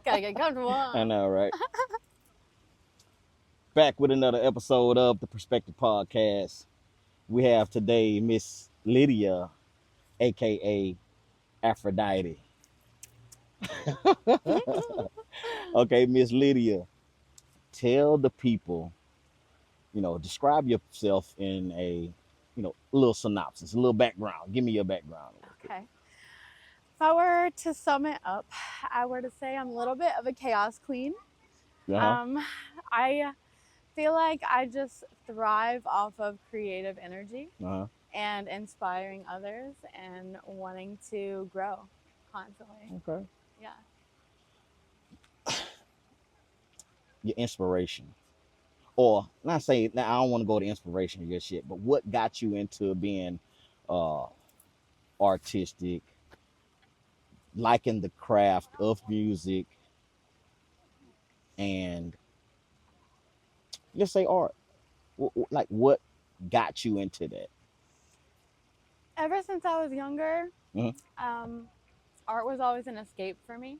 Gotta get comfortable, I huh? know, right? Back with another episode of the Perspective Podcast. We have today Miss Lydia, aka Aphrodite. Okay, Miss Lydia, tell the people, describe yourself in a, little synopsis, a little background. Give me your background a little quick. Okay. If I were to sum it up, I were to say I'm a little bit of a chaos queen. Uh-huh. Um, I feel like I just thrive off of creative energy Uh-huh. and inspiring others and wanting to grow constantly. Okay. Yeah. Your inspiration. Or not saying now I don't want to go to inspiration just yet, but what got you into being uh artistic, liking the craft of music, and just say art. Like what got you into that? Ever since I was younger, Hmm. um, art was always an escape for me.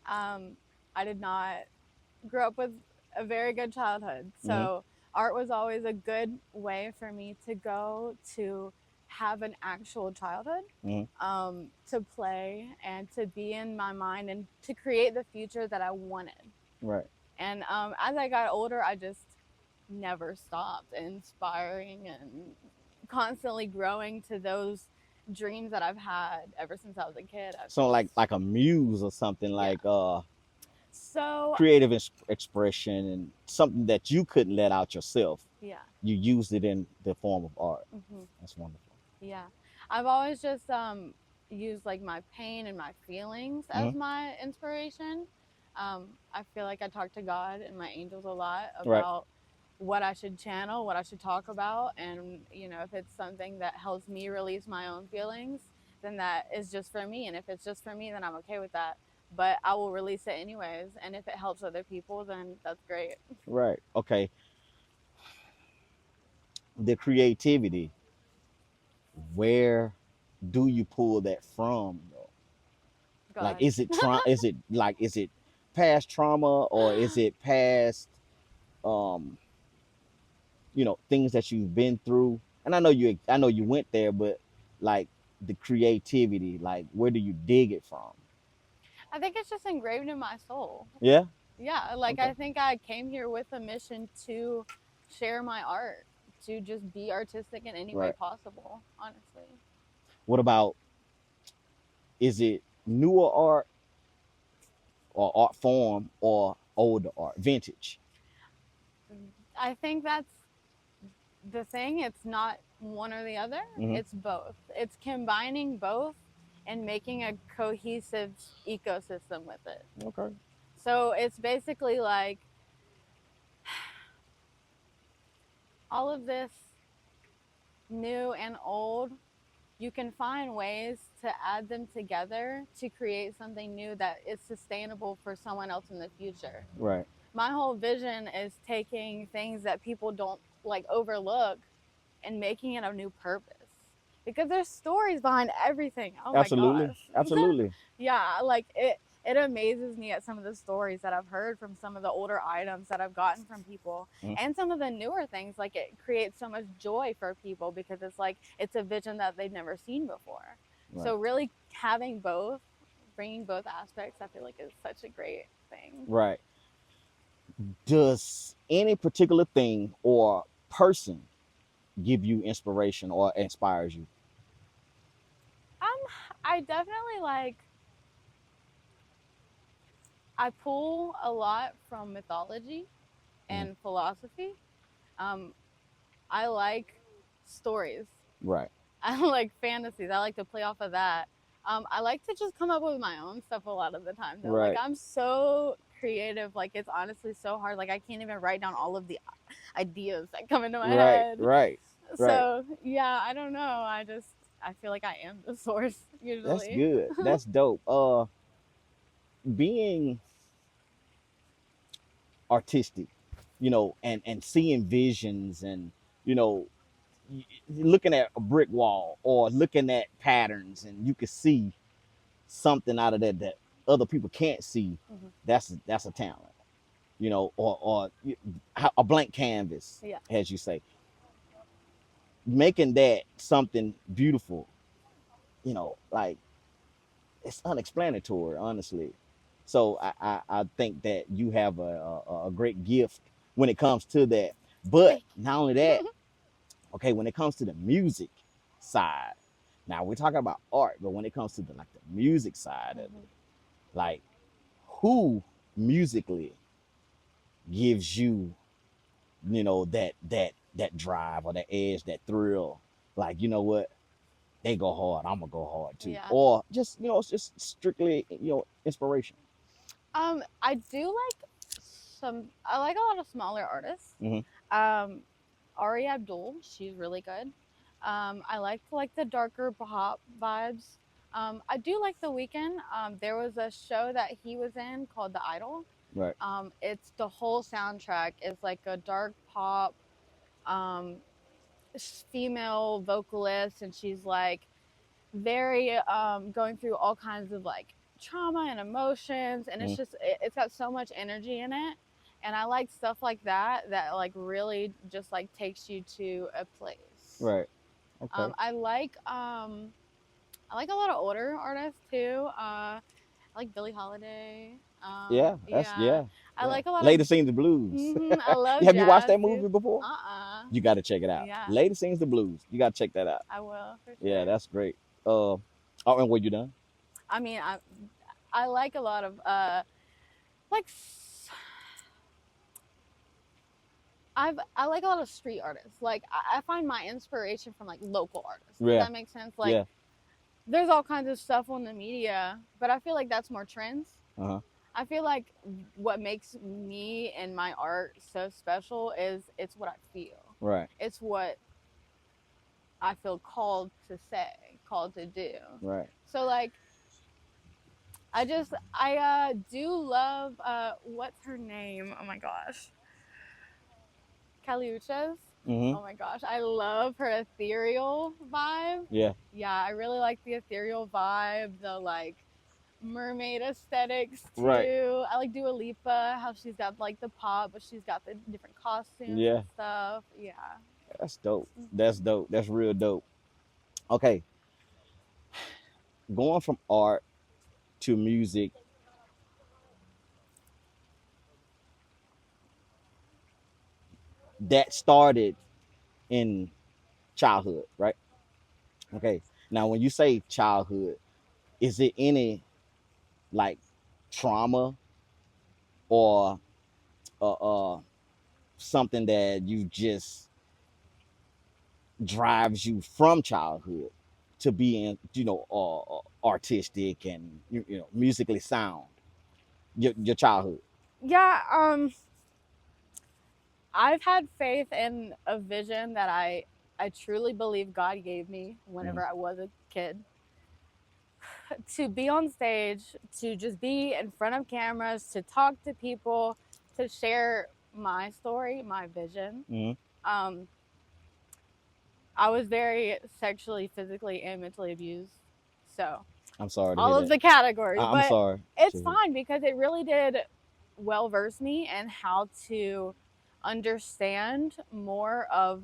Um, I did not grow up with a very good childhood. Hmm. So art was always a good way for me to go to have an actual childhood, Hmm. to play and to be in my mind and to create the future that I wanted. Right. And as I got older, I just never stopped inspiring and constantly growing to those dreams that I've had ever since I was a kid. I've So just, like a muse or something yeah. like So, creative expression and something that you couldn't let out yourself. yeah. You used it in the form of art. Hmm. That's wonderful. Yeah. I've always just used like my pain and my feelings Hmm. as my inspiration. I feel like I talk to God and my angels a lot Right. about what I should channel, what I should talk about, and if it's something that helps me release my own feelings, then that is just for me. And if it's just for me, then I'm okay with that. But I will release it anyways. And if it helps other people, then that's great. Right. Okay. The creativity. Where do you pull that from though? Like God. is it past trauma, or is it past um things that you've been through? And I know you went there, but like the creativity, like where do you dig it from? I think it's just engraved in my soul. Yeah. Yeah, like Okay. I think I came here with a mission to share my art, to just be artistic in any way Right. possible, honestly. What about, is it newer art or art form or older art, vintage? I think that's the thing. It's not one or the other, Hmm. it's both. It's combining both and making a cohesive ecosystem with it. Okay. So it's basically like all of this new and old, you can find ways to add them together to create something new that is sustainable for someone else in the future. Right. My whole vision is taking things that people don't like overlook and making it a new purpose. Because there's stories behind everything. Oh my Absolutely. gosh. Absolutely. Yeah, like it amazes me at some of the stories that I've heard from some of the older items that I've gotten from people Mhm. and some of the newer things. Like it creates so much joy for people because it's like it's a vision that they've never seen before. Right. So really having both, bringing both aspects, I feel like is such a great thing. Right. Does any particular thing or person give you inspiration or inspires you? I definitely like I pull a lot from mythology Mhm. and philosophy. Um, I like stories. Right. I like fantasies. I like to play off of that. I like to just come up with my own stuff a lot of the time, though. Like, Right. I'm so creative. Like, it's honestly so hard. Like, I can't even write down all of the ideas that come into my Right. head. Right. Right. So, yeah, I don't know. I feel like I am the source That's usually. good. That's dope. Being artistic, and seeing visions, and you know looking at a brick wall or looking at patterns, and you can see something out of that other people can't see, Hmm. that's a talent, or a blank canvas, Yeah. as you say, making that something beautiful, like it's unexplanatory, honestly. So I think that you have a great gift when it comes to that. But Thank not only that, okay, when it comes to the music side, now we're talking about art, but when it comes to the music side of you. it, like who musically gives you, that drive or that edge, that thrill, like, you know what, they go hard, I'm gonna go hard too. Yeah. Or just, it's just strictly, inspiration. I do like I like a lot of smaller artists. Hmm. Um, Ari Abdul, she's really good. I like the darker pop vibes. I do like The Weeknd. There was a show that he was in called The Idol. Right. It's the whole soundtrack is like a dark pop um, female vocalist, and she's like very going through all kinds of like trauma and emotions, and Hmm. it's got so much energy in it, and I like stuff like that like really just like takes you to a place. Right. Okay. I like a lot of older artists too. I like Billie Holiday. Yeah. That's Yeah, yeah. I Yeah. like a lot of Lady Sings the Blues. I love Have you watched jazz that too. movie before? You got to check it out. Yeah, Lady Sings the Blues. You got to check that out. I will for Yeah, sure. that's great. Oh, and were you done? I mean, I like a lot of like I like a lot of street artists. Like I find my inspiration from like local artists. Does Yeah. that make sense? Like Yeah. there's all kinds of stuff on the media, but I feel like that's more trends. Uh huh. I feel like what makes me and my art so special is it's what I feel. Right. It's what I feel called to say, called to do. Right. So like I do love what's her name? Oh my gosh. Caliuchas. Hmm. Oh my gosh, I love her ethereal vibe. Yeah. Yeah, I really like the ethereal vibe, the like mermaid aesthetics Right. too. I like Dua Lipa, how she's got like the pop, but she's got the different costumes and Yeah. stuff. Yeah. That's dope. That's Mhm. dope. That's real dope. Okay. Going from art to music, that started in childhood, right? Okay. Now, when you say childhood, is it any like trauma or uh, uh something that you just drives you from childhood to being, artistic and musically sound? Your childhood. Yeah, I've had faith in a vision that I truly believe God gave me Hmm. whenever I was a kid to be on stage, to just be in front of cameras, to talk to people, to share my story, my vision. Hmm. Um, I was very sexually, physically, and mentally abused. So, I'm sorry to hear all of that. the categories, I'm but sorry it's to hear. fine because it really did well verse me in how to understand more of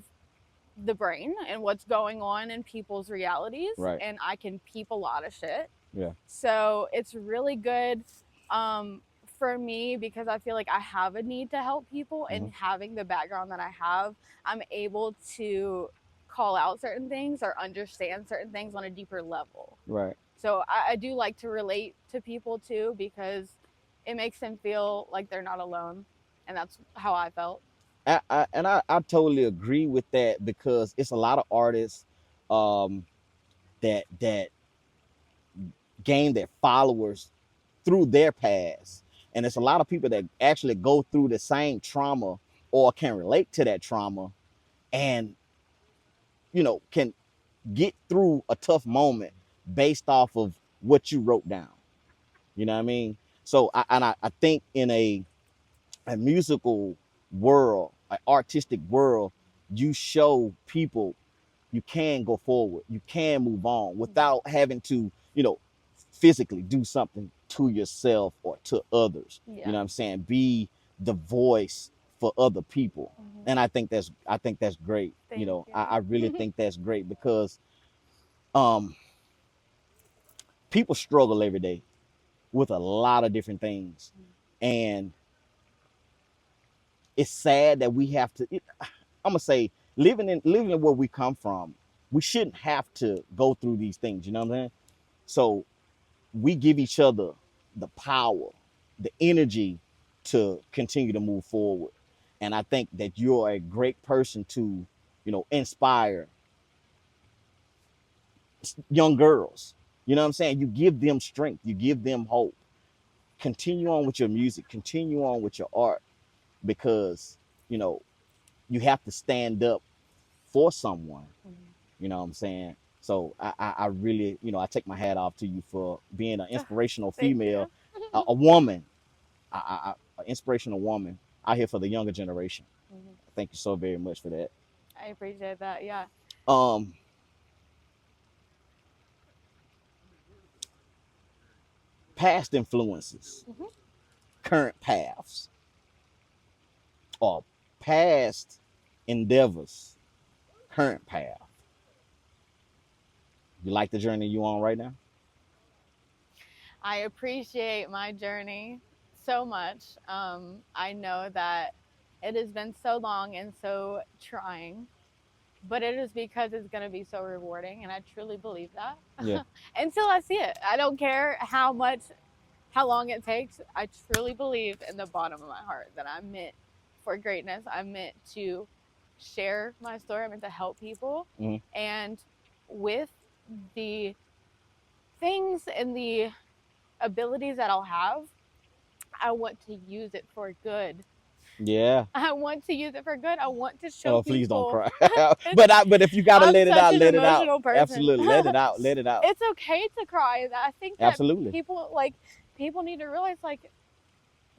the brain and what's going on in people's realities, Right. and I can peep a lot of shit. Yeah. So it's really good um, for me because I feel like I have a need to help people, Hmm. and having the background that I have, I'm able to call out certain things or understand certain things on a deeper level. Right. So I do like to relate to people too because it makes them feel like they're not alone, and that's how I felt. I totally agree with that because it's a lot of artists um, that gain their followers through their past, and it's a lot of people that actually go through the same trauma or can relate to that trauma, and can get through a tough moment based off of what you wrote down. You know what I mean? So I think in a musical world, an artistic world, you show people you can go forward, you can move on Mhm. without having to, physically do something to yourself or to others. You Yeah. know what I'm saying? Be the voice for other people. And I think that's great. Thank I really you. think that's great because um people struggle every day with a lot of different things. And it's sad that we have to I'm gonna say living in where we come from, we shouldn't have to go through these things, you know what I'm saying? So we give each other the power, the energy to continue to move forward. And I think that you're a great person to, inspire young girls. You know what I'm saying? You give them strength, you give them hope. Continue on with your music, continue on with your art because, you know, you have to stand up for someone. You know what I'm saying? So I really, I take my hat off to you for being an inspirational Thank you. female, a woman, an inspirational woman out here for the younger generation. Thank you so very much for that. I appreciate that. Yeah. Um, Past influences, Hmm. current paths, or past endeavors, current path. You like the journey you on right now? I appreciate my journey so much. I know that it has been so long and so trying, but it is because it's going to be so rewarding. And I truly believe that Yeah. until I see it. I don't care how long it takes. I truly believe in the bottom of my heart that I'm meant for greatness. I'm meant to share my story. I'm meant to help people. Hmm. And with the things and the abilities that I'll have, I want to use it for good. Yeah. I want to use it for good. I want to show Oh, please don't people. cry. it's, but if you gotta I'm let it such out, an let it out. emotional person. Absolutely, let it out, let it out. It's okay to cry. I think that Absolutely. people need to realize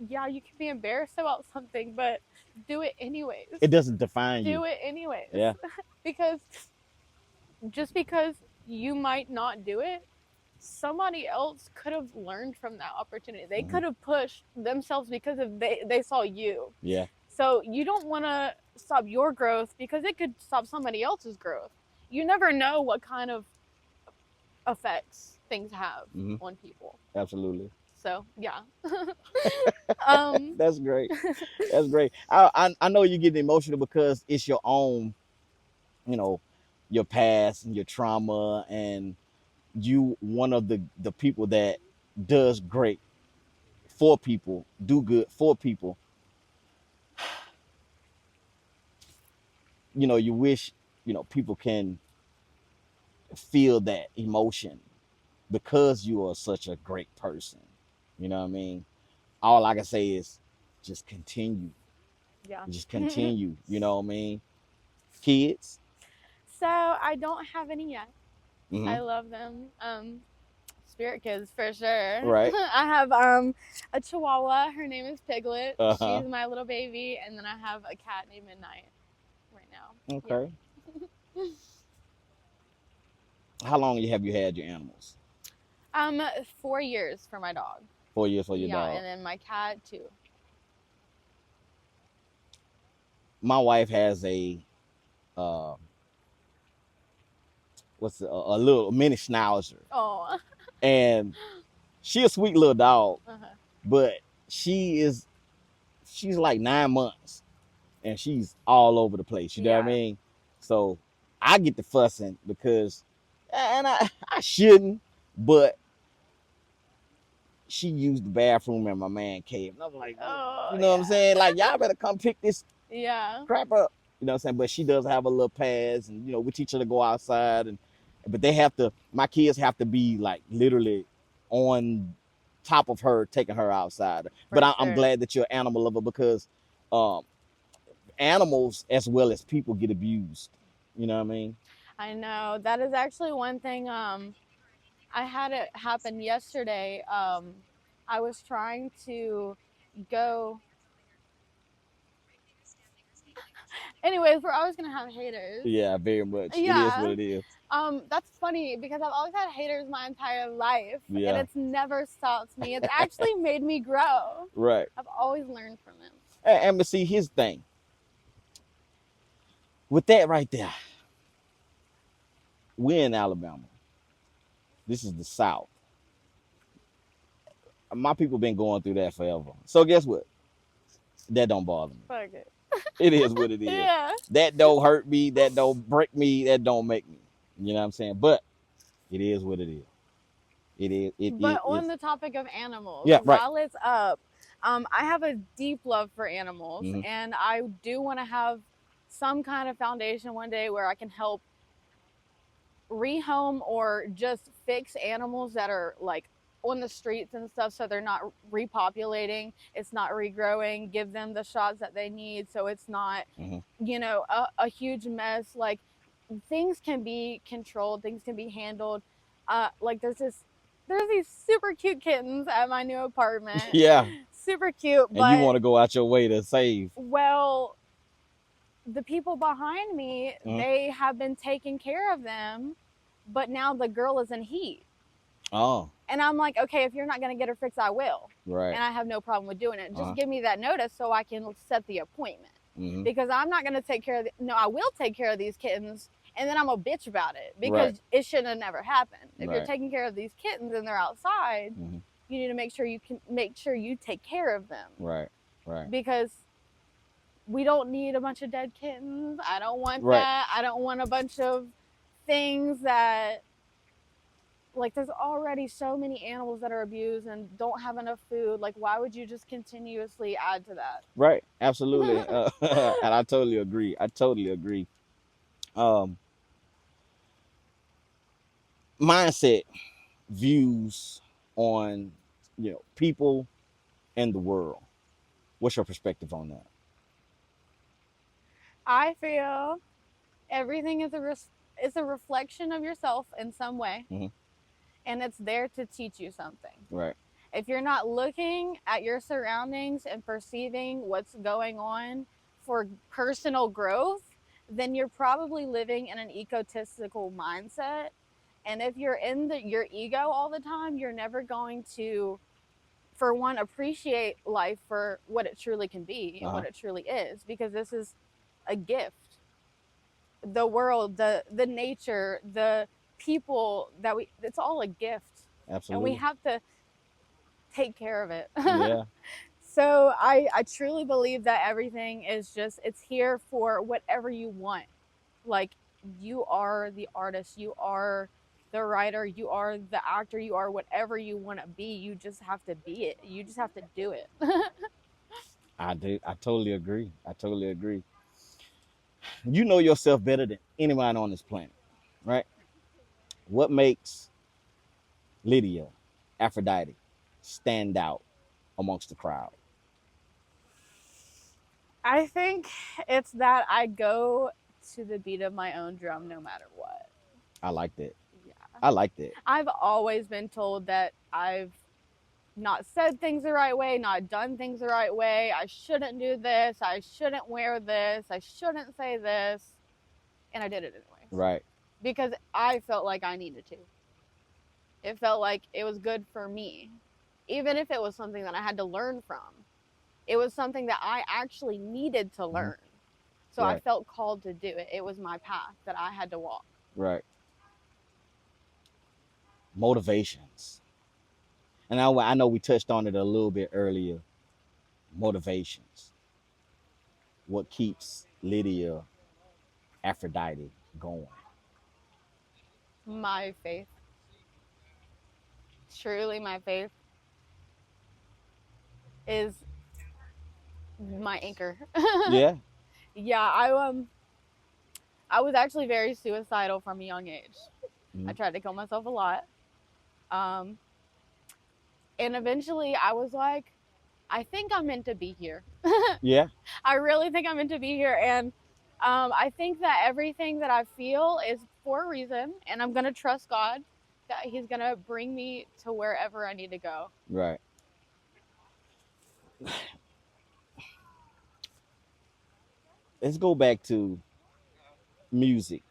yeah, you can be embarrassed about something, but do it anyways. It doesn't define you. Do it anyways. Yeah. Because just because you might not do it, somebody else could have learned from that opportunity. They Hmm. could have pushed themselves because of they saw you. Yeah. So you don't want to stop your growth because it could stop somebody else's growth. You never know what kind of effects things have Hmm. on people. Absolutely. So yeah. um That's great. That's great. I know you get emotional because it's your own, you know, your past and your trauma, and you one of the people that does great for people, do good for people. You wish, people can feel that emotion because you are such a great person. You know what I mean? All I can say is just continue. yeah. Just continue. You know what I mean? Kids. So I don't have any yet. Hmm. I love them. Spirit kids for sure. Right. I have a chihuahua. Her name is Piglet. Uh-huh. She's my little baby, and then I have a cat named Midnight right now. Yeah. Okay. How long have you had your animals? 4 years for my dog. 4 years for your Yeah, dog. and then my cat too. My wife has uh a little mini schnauzer, Oh. and she a sweet little dog, Uh-huh. but she's like 9 months, and she's all over the place. You know what I Yeah. mean? So I get the fussing because, and I shouldn't, but she used the bathroom in my man cave, and I'm like, Oh you know what I'm saying? yeah. Like, y'all better come pick this Yeah. crap up. You know what I'm saying? But she does have a little pads, and we teach her to go outside, but they have to. My kids have to be like literally on top of her, taking her outside. For But I'm sure. glad that you're an animal lover because um, animals as well as people get abused. You know what I mean? I know. That is actually one thing I had it happen yesterday. I was trying to go. Anyways, we're always gonna have haters. Yeah, very much. It is Yeah. what it is. That's funny because I've always had haters my entire life, and Yeah. it's never stopped me. It's actually made me grow. Right. I've always learned from them. And but see, here's the thing. With that right there, we're in Alabama. This is the South. My people been going through that forever. So guess what? That don't bother me. Fuck it. It is what it is. Yeah. That don't hurt me. That don't break me. That don't make me. You know what I'm saying? But it is what it is. It is. It But on is. the topic of animals, Yeah. Right. while it's up, I have a deep love for animals, Mm-hmm. and I do want to have some kind of foundation one day where I can help rehome or just fix animals that are like on the streets and stuff, so they're not repopulating, it's not regrowing, give them the shots that they need so it's not, Mm-hmm. a huge mess. Like, things can be controlled, things can be handled. Like, there's these super cute kittens at my new apartment. Yeah. Super cute, And you but want to go out your way to save. well, the people behind me, Mm-hmm. they have been taking care of them, but now the girl is in heat. Oh. And I'm like, okay, if you're not going to get her fixed, I will. Right. And I have no problem with doing it. Just Uh-huh. give me that notice so I can set the appointment. Mm-hmm. Because I'm not going to take care of no, I will take care of these kittens, and then I'm a bitch about it because Right. it shouldn't have never happened. If you're Right. taking care of these kittens and they're outside, Mm-hmm. you need to make sure you take care of them. Right. Right. Because we don't need a bunch of dead kittens. I don't want Right. that. I don't want a bunch of things that, like, there's already so many animals that are abused and don't have enough food. Like, why would you just continuously add to that? Right. Absolutely. And I totally agree. I totally agree. Um, Mindset, views on, people and the world. What's your perspective on that? I feel everything is a reflection of yourself in some way, Mm-hmm. and it's there to teach you something. Right. If you're not looking at your surroundings and perceiving what's going on for personal growth, then you're probably living in an egotistical mindset. And if you're in your ego all the time, you're never going to, for one, appreciate life for what it truly can be and Uh-huh. what it truly is, because this is a gift. The world, the nature, the people that it's all a gift. And we Absolutely. have to take care of it. Yeah. So I truly believe that everything is just, it's here for whatever you want. Like, you are the artist, you are the writer, you are the actor, you are whatever you want to be. You just have to be it. You just have to do it. I do. I totally agree. I totally agree. You know yourself better than anyone on this planet, right? What makes Lydia, Aphrodite, stand out amongst the crowd? I think it's that I go to the beat of my own drum no matter what. I like that. Yeah. I like that. I've always been told that I've not said things the right way, not done things the right way. I shouldn't do this. I shouldn't wear this. I shouldn't say this. And I did it anyways. Right. Because I felt like I needed to. It felt like it was good for me. Even if it was something that I had to learn from, it was something that I actually needed to learn. So I Right. felt called to do it. It was my path that I had to walk. Right. Motivations. And I know we touched on it a little bit earlier. Motivations. What keeps Lydia, Aphrodite going? My faith. Truly, my faith is my anchor. Yeah. Yeah, I was actually very suicidal from a young age. Mhm. I tried to kill myself a lot. Um, and eventually I was like, I think I'm meant to be here. Yeah. I really think I'm meant to be here. And I think that everything that I feel is for a reason. And I'm going to trust God that He's going to bring me to wherever I need to go. Right. Let's go back to music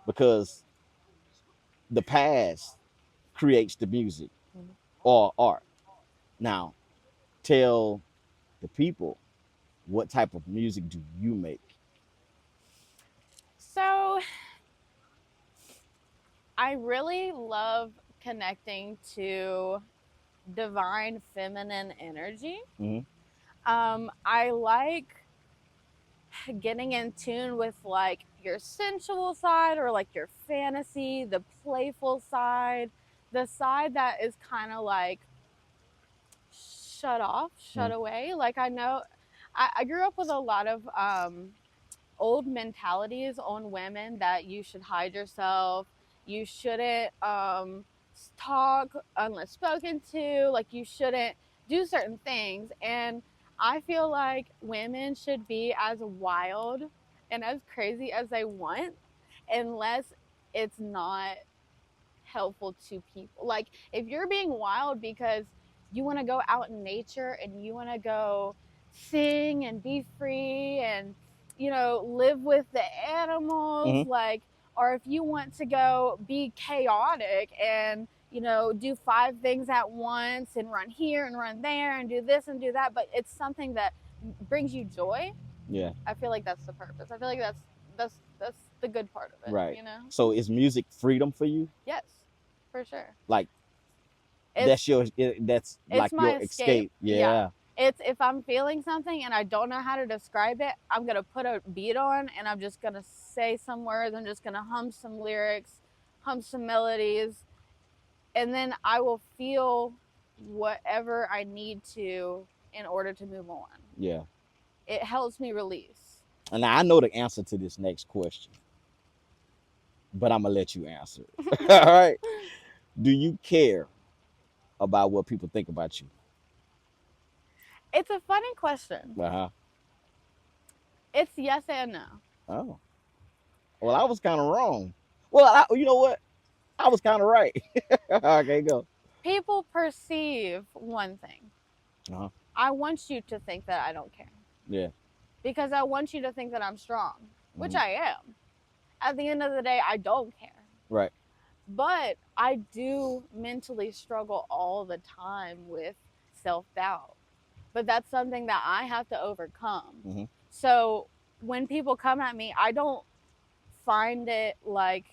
because the past creates the music Mhm. or art. Now, tell the people, what type of music do you make? So I really love connecting to divine feminine energy. Hmm. I like getting in tune with like your sensual side or like your fantasy, the playful side, the side that is kind of like shut off, shut Hmm. away. Like I know I grew up with a lot of old mentalities on women that you should hide yourself, you shouldn't talk unless spoken to, like you shouldn't do certain things. And I feel like women should be as wild and as crazy as they want, unless it's not helpful to people. Like if you're being wild because you want to go out in nature and you want to go sing and be free and live with the animals, Hmm. like, or if you want to go be chaotic and do five things at once and run here and run there and do this and do that, but it's something that brings you joy. Yeah. I feel like that's the purpose. I feel like that's the good part of it, Right. So is music freedom for you? Yes, for sure. Like It's that's it's like my your escape. escape. Yeah. Yeah. It's if I'm feeling something and I don't know how to describe it, I'm going to put a beat on and I'm just going to say some words. I'm just going to hum some lyrics, hum some melodies, and then I will feel whatever I need to in order to move on. Yeah. It helps me release. And I know the answer to this next question, but I'm gonna let you answer it. All right. Do you care about what people think about you? It's a funny question. Uh huh. It's yes and no. Oh. Well, I was kind of wrong. Well, you know what? I was kind of right. Okay, go. People perceive one thing. Uh huh. I want you to think that I don't care, Yeah. because I want you to think that I'm strong, which Hmm. I am. At the end of the day, I don't care. Right. But I do mentally struggle all the time with self doubt. But that's something that I have to overcome. Hmm. So when people come at me, I don't find it like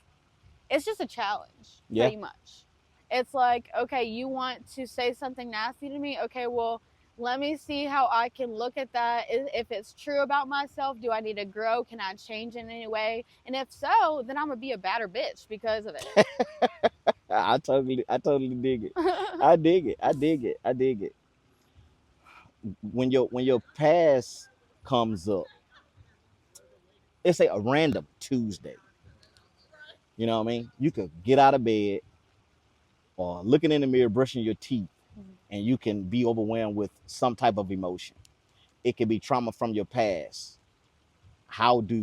it's just a challenge, Yeah. pretty much. It's like, okay, you want to say something nasty to me? Okay, well, let me see how I can look at that. If it's true about myself, do I need to grow? Can I change in any way? And if so, then I'm gonna be a badder bitch because of I totally dig it. it. I dig it. I dig it. I dig it. When your past comes up, it's a random Tuesday. You know what I mean? You could get out of bed or looking in the mirror, brushing your teeth, and you can be overwhelmed with some type of emotion. It could be trauma from your past. How do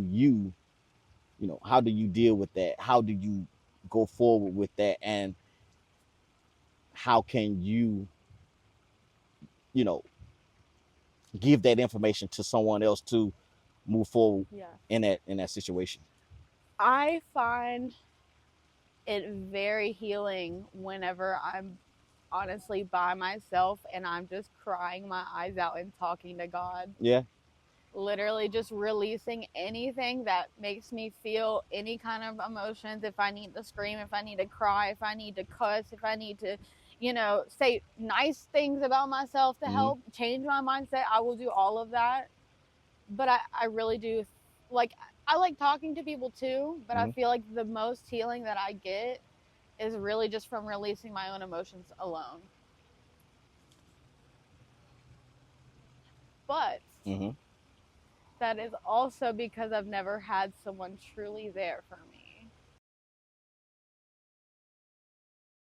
how do you deal with that? How do you go forward with that? And how can you know, give that information to someone else to move forward Yeah. in that situation? I find it very healing whenever I'm honestly by myself and I'm just crying my eyes out and talking to God. Yeah. Literally just releasing anything that makes me feel any kind of emotions. If I need to scream, if I need to cry, if I need to cuss, if I need to, say nice things about myself to Hmm. help change my mindset, I will do all of that. But I really do like, I like talking to people too, but I Hmm. feel like the most healing that I get is really just from releasing my own emotions alone. But Hmm. that is also because I've never had someone truly there for